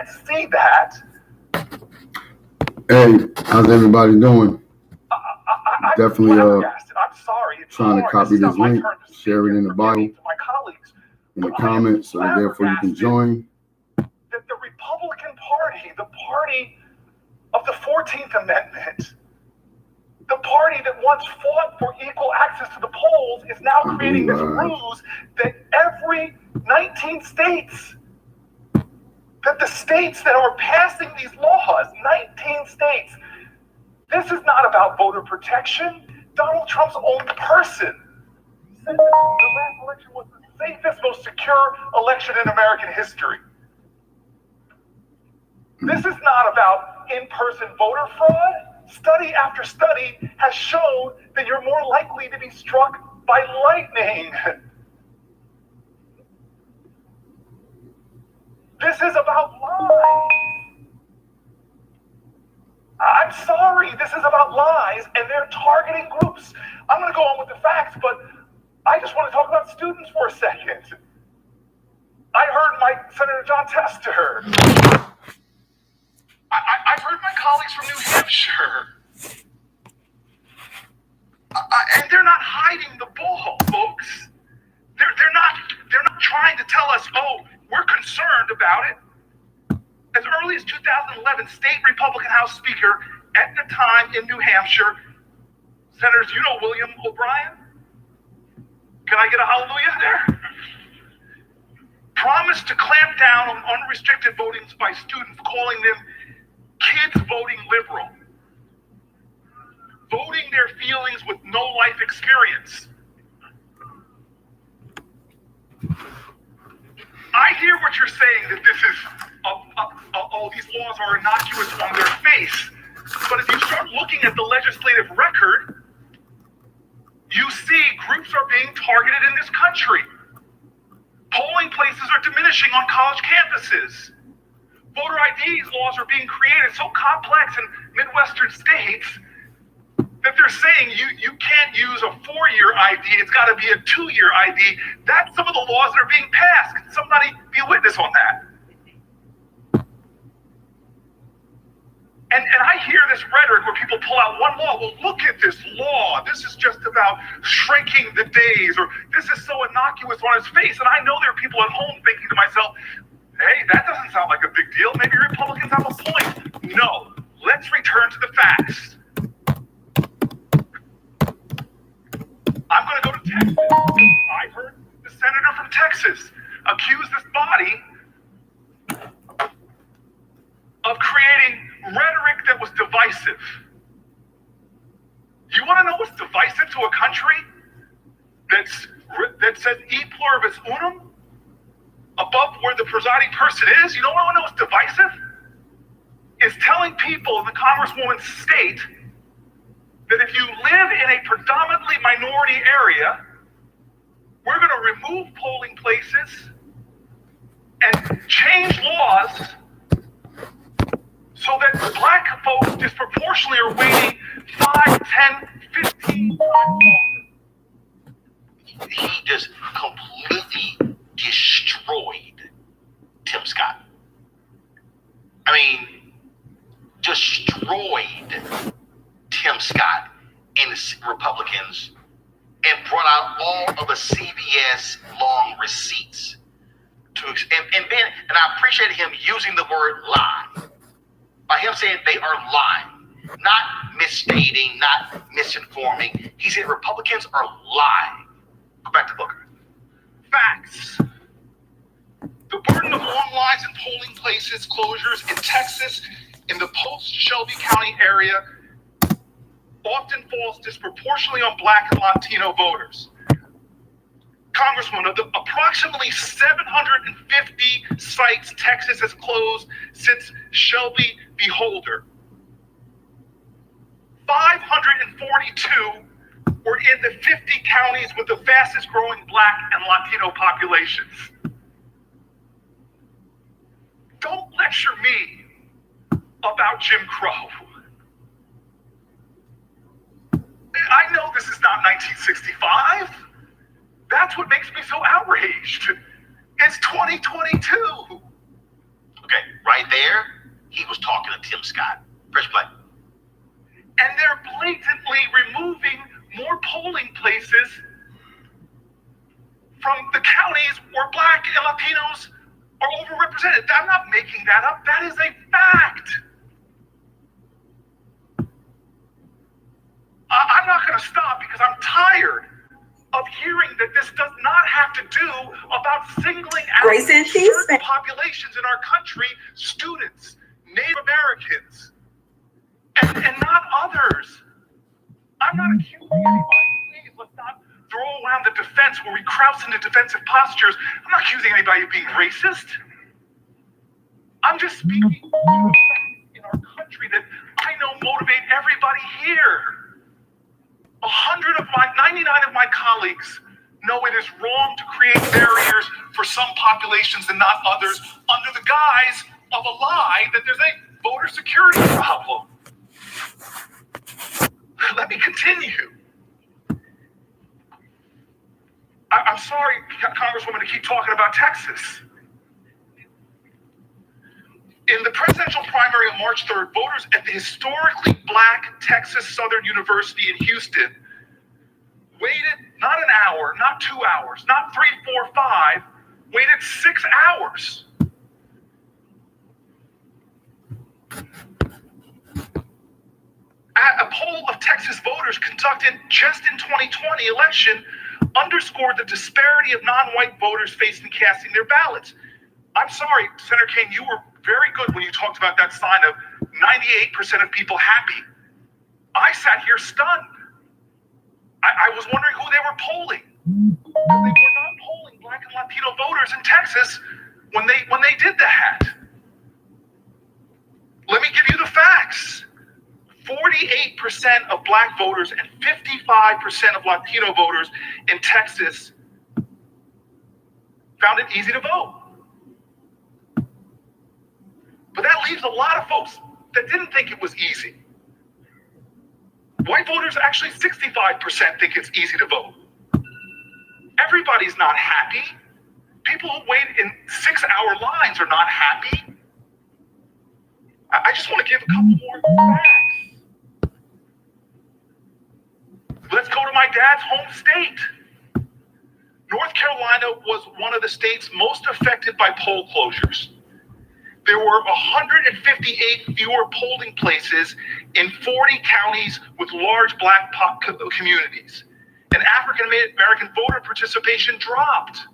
can't see that. Hey, how's everybody doing? I'm Definitely flabbergasted. I'm sorry. It's trying to hard. copy This is this not my link, turn to speak. share it in the Forgive body, me to my colleagues. in the But I am comments, so that therefore you can flabbergasted join. that the Republican Party, the party of the 14th Amendment, the party that once fought for equal access to the polls, is now creating this ruse that every 19 states, that the states that are passing these laws, 19 states, this is not about voter protection. Donald Trump's own person said that the last election was the safest, most secure election in American history. This is not about in-person voter fraud. Study after study has shown that you're more likely to be struck by lightning. This is about lies. I'm sorry, this is about lies, and they're targeting groups. I'm going to go on with the facts, but I just want to talk about students for a second. I heard Senator Jon Tester. I've heard my colleagues from New Hampshire. And they're not hiding the ball, folks. They're not trying to tell us, oh, we're concerned about it. As early as 2011, state Republican House Speaker at the time in New Hampshire, Senators, you know William O'Brien? Can I get a hallelujah there? Promised to clamp down on unrestricted voting by students, calling them kids voting liberal. Voting their feelings with no life experience. I hear what you're saying, that this is, all these laws are innocuous on their face. But if you start looking at the legislative record, you see groups are being targeted in this country. Polling places are diminishing on college campuses. Voter ID laws are being created so complex in Midwestern states that they're saying you can't use a 4-year ID, it's got to be a 2-year ID. That's some of the laws that are being passed. Can somebody be a witness on that? And I hear this rhetoric where people pull out one law. Well, look at this law. This is just about shrinking the days, or this is so innocuous on its face. And I know there are people at home thinking to myself, hey, that doesn't sound like a big deal. Maybe Republicans have a point. No, let's return to the facts. I'm going to go to Texas. I heard the senator from Texas accuse this body of creating rhetoric that was divisive. You want to know what's divisive to a country that says e pluribus unum above where the presiding person is? You don't want to know what's divisive? Is telling people in the Congresswoman's state that if you live in a predominantly minority area, we're going to remove polling places and change laws so that black folks disproportionately are waiting 5, 10, 15 times longer. He just completely destroyed Tim Scott. I mean, destroyed Tim Scott and the Republicans and brought out all of the CVS long receipts and I appreciated him using the word lie. By him saying they are lying, not misstating, not misinforming. He said Republicans are lying. Go back to Booker. Facts. The burden of long lines in polling places closures in Texas, in the post-Shelby County area, often falls disproportionately on Black and Latino voters. Congresswoman, of the approximately 750 sites Texas has closed since Shelby v. Holder, 542 were in the 50 counties with the fastest growing Black and Latino populations. Don't lecture me about Jim Crow. I know this is not 1965. That's what makes me so outraged. It's 2022. Okay, right there, he was talking to Tim Scott. Press play. And they're blatantly removing more polling places from the counties where Black and Latinos are overrepresented. I'm not making that up. That is a fact. I'm not going to stop because I'm tired of hearing that this does not have to do about singling out certain populations in our country, students, Native Americans, and not others. I'm not accusing anybody. Please, let's not throw around the defense where we crouch into defensive postures. I'm not accusing anybody of being racist. I'm just speaking in our country that I know motivate everybody here. 99 of my colleagues know it is wrong to create barriers for some populations and not others under the guise of a lie that there's a voter security problem. Let me continue. I'm sorry, Congresswoman, to keep talking about Texas. In the presidential primary on March 3rd, voters at the historically Black Texas Southern University in Houston waited not an hour, not 2 hours, not 3, 4, 5, waited 6 hours. A poll of Texas voters conducted just in 2020 election underscored the disparity of non-white voters facing casting their ballots. I'm sorry, Senator Kaine, you were very good when you talked about that sign of 98% of people happy. I sat here stunned. I was wondering who they were polling. Because they were not polling Black and Latino voters in Texas when they did that. Let me give you the facts. 48% of Black voters and 55% of Latino voters in Texas found it easy to vote. But that leaves a lot of folks that didn't think it was easy. White voters, actually 65% think it's easy to vote. Everybody's not happy. People who wait in 6-hour lines are not happy. I just want to give a couple more facts. Let's go to my dad's home state. North Carolina was one of the states most affected by poll closures. There were 158 fewer polling places in 40 counties with large Black communities. And African American voter participation dropped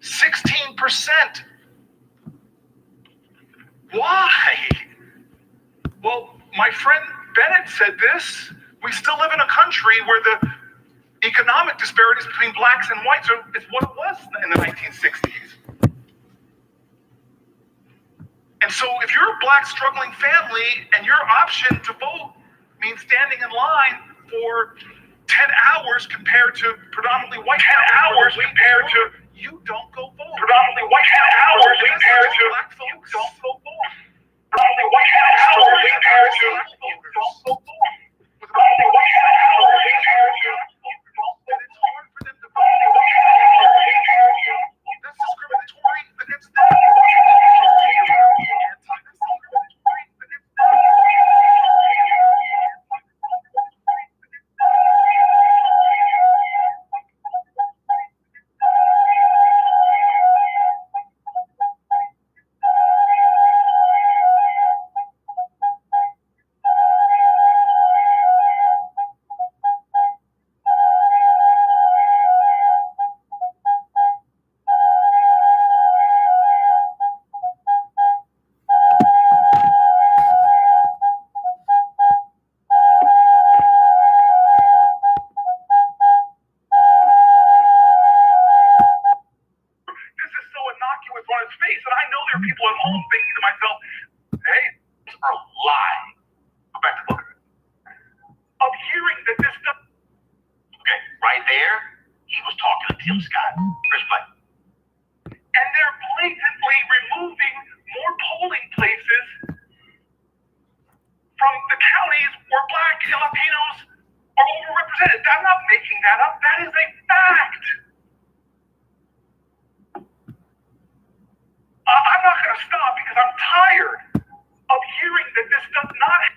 16%. Why? Well, my friend Bennett said this. We still live in a country where the economic disparities between Blacks and whites is what it was in the 1960s. And so if you're a Black struggling family and your option to vote means standing in line for 10 hours compared to predominantly white 10 hours compared to you don't go vote. Predominantly white 10 hours compared to Black folks, you don't go vote. Predominantly white 10 hours compared to you don't go vote. Predominantly white 10 hours compared to it's hard for them to vote. That's discriminatory against them. that this does not.